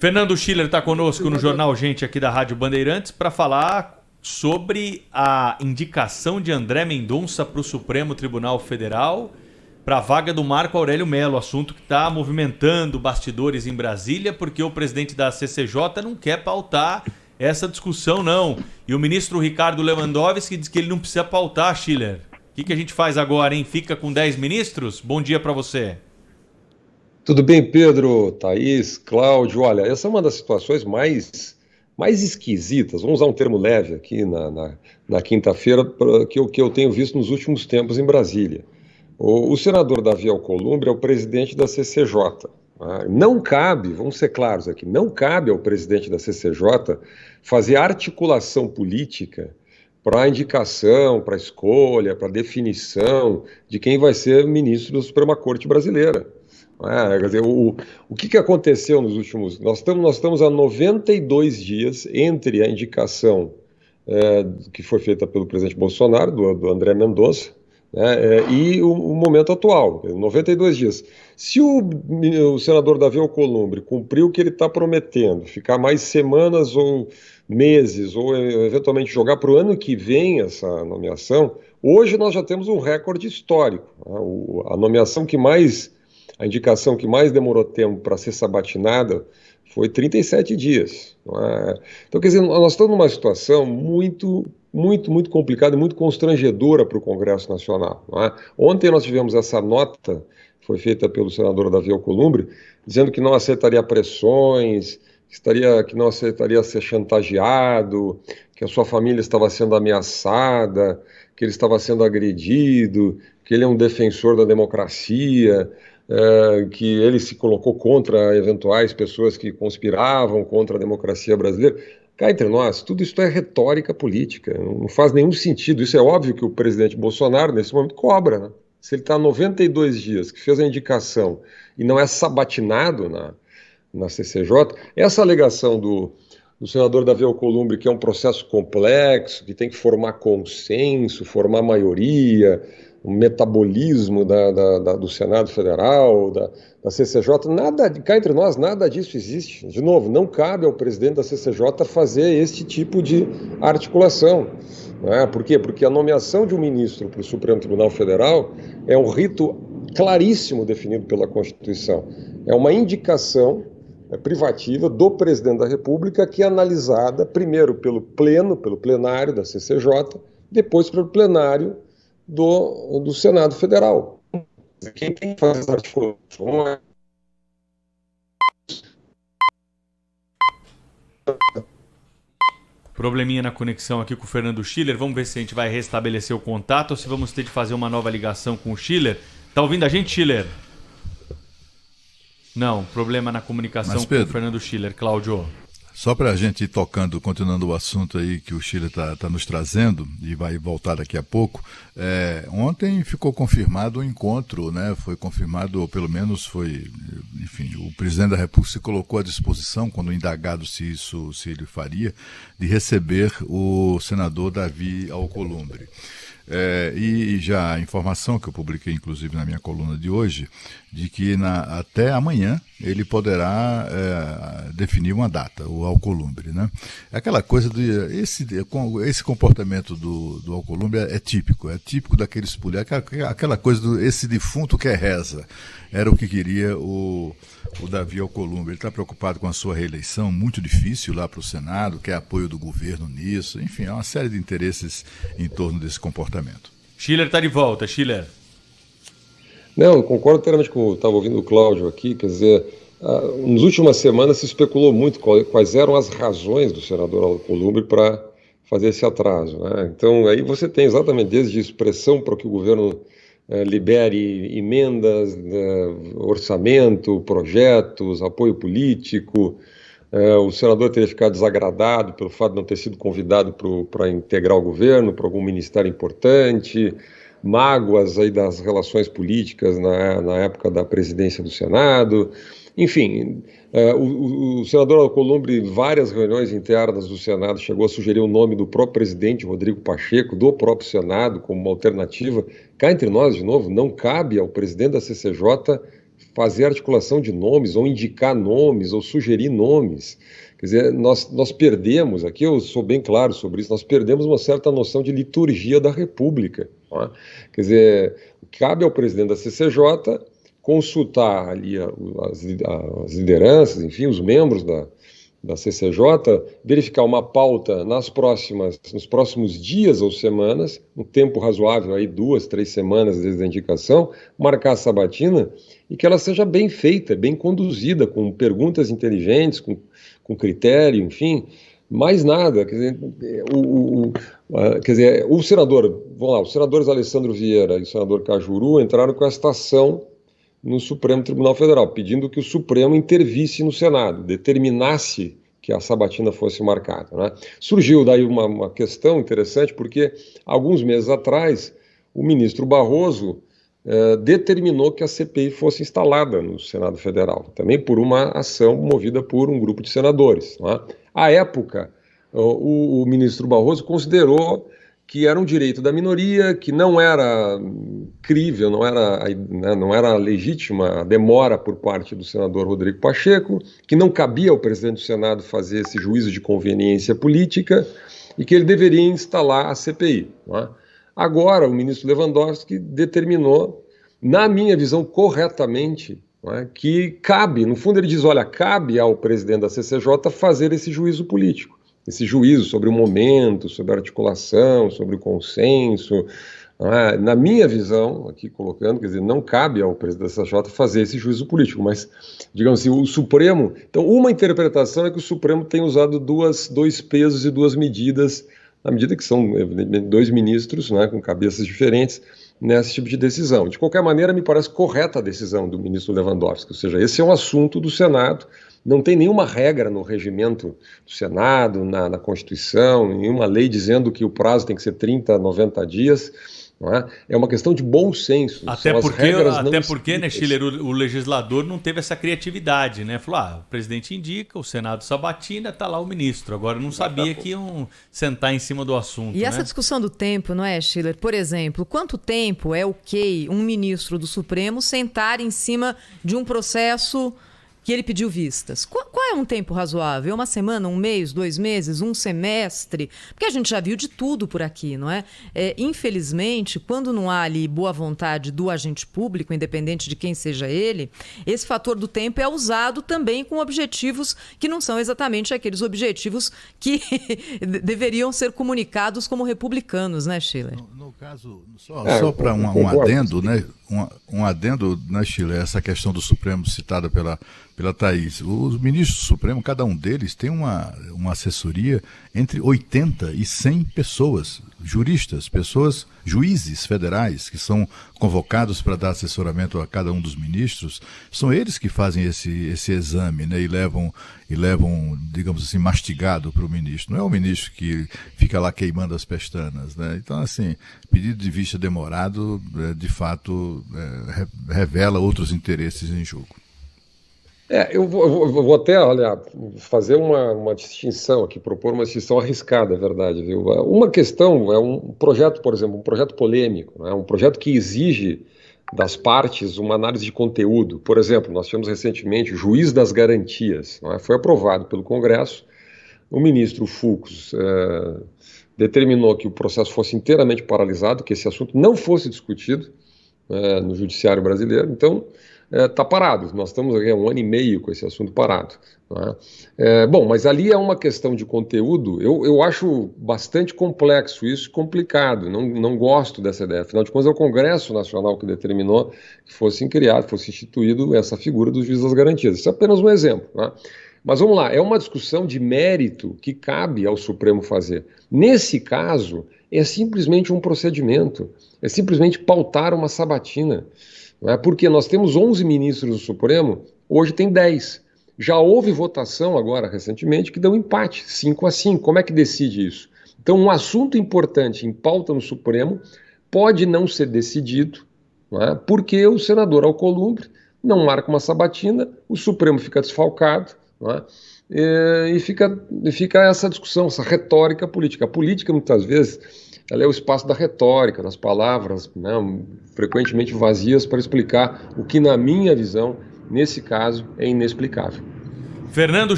Fernando Schiller está conosco no Jornal Gente aqui da Rádio Bandeirantes para falar sobre a indicação de André Mendonça para o Supremo Tribunal Federal para a vaga do Marco Aurélio Mello, assunto que está movimentando bastidores em Brasília, porque o presidente da CCJ não quer pautar essa discussão, não. E o ministro Ricardo Lewandowski diz que ele não precisa pautar, Schiller. O que a gente faz agora, hein? Fica com 10 ministros? Bom dia para você. Tudo bem, Pedro, Thaís, Cláudio? Olha, essa é uma das situações mais esquisitas, vamos usar um termo leve aqui na quinta-feira, que eu tenho visto nos últimos tempos em Brasília. O senador Davi Alcolumbre é o presidente da CCJ. Não cabe, vamos ser claros aqui, não cabe ao presidente da CCJ fazer articulação política para a indicação, para a escolha, para a definição de quem vai ser ministro da Suprema Corte Brasileira. Quer dizer, o que aconteceu nos últimos... Nós estamos há 92 dias entre a indicação que foi feita pelo presidente Bolsonaro, do André Mendonça, e o momento atual, 92 dias. Se o senador Davi Alcolumbre cumpriu o que ele está prometendo, ficar mais semanas ou meses, ou eventualmente jogar para o ano que vem essa nomeação, hoje nós já temos um recorde histórico. A nomeação a indicação que mais demorou tempo para ser sabatinada foi 37 dias. Então, quer dizer, nós estamos numa situação muito complicada e muito constrangedora para o Congresso Nacional. Ontem nós tivemos essa nota, foi feita pelo senador Davi Alcolumbre, dizendo que não aceitaria pressões, que não aceitaria ser chantageado, que a sua família estava sendo ameaçada, que ele estava sendo agredido, que ele é um defensor da democracia, que ele se colocou contra eventuais pessoas que conspiravam contra a democracia brasileira. Cá entre nós, tudo isso é retórica política, não faz nenhum sentido. Isso é óbvio que o presidente Bolsonaro, nesse momento, cobra, né? Se ele está há 92 dias, que fez a indicação e não é sabatinado na CCJ, essa alegação do senador Davi Alcolumbre, que é um processo complexo, que tem que formar consenso, formar maioria, um metabolismo do Senado Federal, da CCJ, cá entre nós, nada disso existe. De novo, não cabe ao presidente da CCJ fazer este tipo de articulação. Por quê? Porque a nomeação de um ministro para o Supremo Tribunal Federal é um rito claríssimo definido pela Constituição. É uma indicação privativa do presidente da República que é analisada primeiro pelo plenário da CCJ, depois pelo plenário do Senado Federal. Quem tem que fazer essa articulação Probleminha na conexão aqui com o Fernando Schiller. Vamos ver se a gente vai restabelecer o contato ou se vamos ter de fazer uma nova ligação com o Schiller. Tá ouvindo a gente, Schiller? Não, problema na comunicação. Mas, Pedro, com o Fernando Schiller. Cláudio. Só para a gente ir tocando, continuando o assunto aí que o Schiller está nos trazendo, e vai voltar daqui a pouco, ontem ficou confirmado o encontro, né? Foi confirmado, ou pelo menos foi, enfim, o presidente da República se colocou à disposição, quando indagado se ele faria, de receber o senador Davi Alcolumbre. E já a informação que eu publiquei, inclusive, na minha coluna de hoje, de que até amanhã ele poderá definir uma data, o Alcolumbre, né? Aquela coisa esse comportamento do Alcolumbre é típico daqueles políticos, aquela coisa esse defunto que reza, era o que queria o Davi Alcolumbre. Ele está preocupado com a sua reeleição, muito difícil lá para o Senado, quer apoio do governo nisso, enfim, há uma série de interesses em torno desse comportamento. Schiller está de volta, Schiller. Não, eu concordo inteiramente com eu estava ouvindo o Cláudio aqui, quer dizer, nas últimas semanas se especulou muito quais eram as razões do senador Alcolumbre para fazer esse atraso, né? Então aí você tem exatamente desde expressão para que o governo libere emendas, orçamento, projetos, apoio político. O senador teria ficado desagradado pelo fato de não ter sido convidado para integrar o governo, para algum ministério importante, mágoas aí das relações políticas na época da presidência do Senado. Enfim, o senador Alcolumbre, em várias reuniões internas do Senado, chegou a sugerir o nome do próprio presidente Rodrigo Pacheco, do próprio Senado, como uma alternativa. Cá entre nós, de novo, não cabe ao presidente da CCJ fazer articulação de nomes, ou indicar nomes, ou sugerir nomes. Quer dizer, nós perdemos, aqui eu sou bem claro sobre isso, nós perdemos uma certa noção de liturgia da República. Não é? Quer dizer, cabe ao presidente da CCJ consultar ali as lideranças, enfim, os membros da CCJ, verificar uma pauta nos próximos dias ou semanas, um tempo razoável, aí 2, 3 semanas desde a indicação, marcar a sabatina e que ela seja bem feita, bem conduzida, com perguntas inteligentes, com critério, enfim, mais nada. Quer dizer, o senador, vamos lá, os senadores Alessandro Vieira e o senador Cajuru entraram com esta ação no Supremo Tribunal Federal, pedindo que o Supremo intervisse no Senado, determinasse que a sabatina fosse marcada. Né? Surgiu daí uma questão interessante, porque alguns meses atrás o ministro Barroso determinou que a CPI fosse instalada no Senado Federal, também por uma ação movida por um grupo de senadores. Né? À época, o ministro Barroso considerou que era um direito da minoria, que não era crível, não era legítima a demora por parte do senador Rodrigo Pacheco, que não cabia ao presidente do Senado fazer esse juízo de conveniência política e que ele deveria instalar a CPI. Não é? Agora, o ministro Lewandowski determinou, na minha visão, corretamente, não é, que cabe, no fundo ele diz, olha, cabe ao presidente da CCJ fazer esse juízo político. Esse juízo sobre o momento, sobre a articulação, sobre o consenso. Na minha visão, aqui colocando, quer dizer, não cabe ao presidente da CCJ fazer esse juízo político, mas, digamos assim, o Supremo... Então, uma interpretação é que o Supremo tem usado dois pesos e duas medidas, na medida que são dois ministros, né, com cabeças diferentes, nesse tipo de decisão. De qualquer maneira, me parece correta a decisão do ministro Lewandowski, ou seja, esse é um assunto do Senado. Não tem nenhuma regra no regimento do Senado, na Constituição, nenhuma lei dizendo que o prazo tem que ser 30, 90 dias. Não é? É uma questão de bom senso. Até porque, né, Schiller, o legislador não teve essa criatividade, né? Falou, o presidente indica, o Senado sabatina, está lá o ministro. Agora não sabia que iam sentar em cima do assunto. E essa discussão do tempo, não é, Schiller? Por exemplo, quanto tempo é ok um ministro do Supremo sentar em cima de um processo que ele pediu vistas? Qual é um tempo razoável? Uma semana, um mês, 2 meses, um semestre? Porque a gente já viu de tudo por aqui, não é? Infelizmente, quando não há ali boa vontade do agente público, independente de quem seja ele, esse fator do tempo é usado também com objetivos que não são exatamente aqueles objetivos que deveriam ser comunicados como republicanos, né, Schiller? No caso, só para um adendo, né? Um adendo, né, Schiller, essa questão do Supremo citada pela Thaís. Os ministros do Supremo, cada um deles tem uma assessoria entre 80 e 100 pessoas, juristas, juízes federais que são convocados para dar assessoramento a cada um dos ministros. São eles que fazem esse exame, né, e levam, digamos assim, mastigado para o ministro. Não é o ministro que fica lá queimando as pestanas, né? Então, assim, pedido de vista demorado, de fato, revela outros interesses em jogo. Eu vou até, olha, fazer uma distinção aqui, propor uma distinção arriscada, é verdade, viu? Uma questão é um projeto, por exemplo, um projeto polêmico, né? Um projeto que exige das partes uma análise de conteúdo. Por exemplo, nós tivemos recentemente o Juiz das Garantias, não é? Foi aprovado pelo Congresso, o ministro Fux determinou que o processo fosse inteiramente paralisado, que esse assunto não fosse discutido no Judiciário brasileiro, então está parado. Nós estamos aqui há 1 ano e meio com esse assunto parado. Bom, mas ali é uma questão de conteúdo, eu acho bastante complexo isso, complicado, não gosto dessa ideia. Afinal de contas, é o Congresso Nacional que determinou que fosse instituído essa figura do juiz das garantias. Isso é apenas um exemplo. Mas vamos lá, é uma discussão de mérito que cabe ao Supremo fazer. Nesse caso, é simplesmente um procedimento, é simplesmente pautar uma sabatina. Porque nós temos 11 ministros do Supremo, hoje tem 10. Já houve votação agora, recentemente, que deu empate, 5-5. Como é que decide isso? Então, um assunto importante em pauta no Supremo pode não ser decidido, porque o senador Alcolumbre não marca uma sabatina, o Supremo fica desfalcado, não é? E fica essa discussão, essa retórica política. A política, muitas vezes, ela é o espaço da retórica, das palavras, né, frequentemente vazias, para explicar o que, na minha visão, nesse caso, é inexplicável. Fernando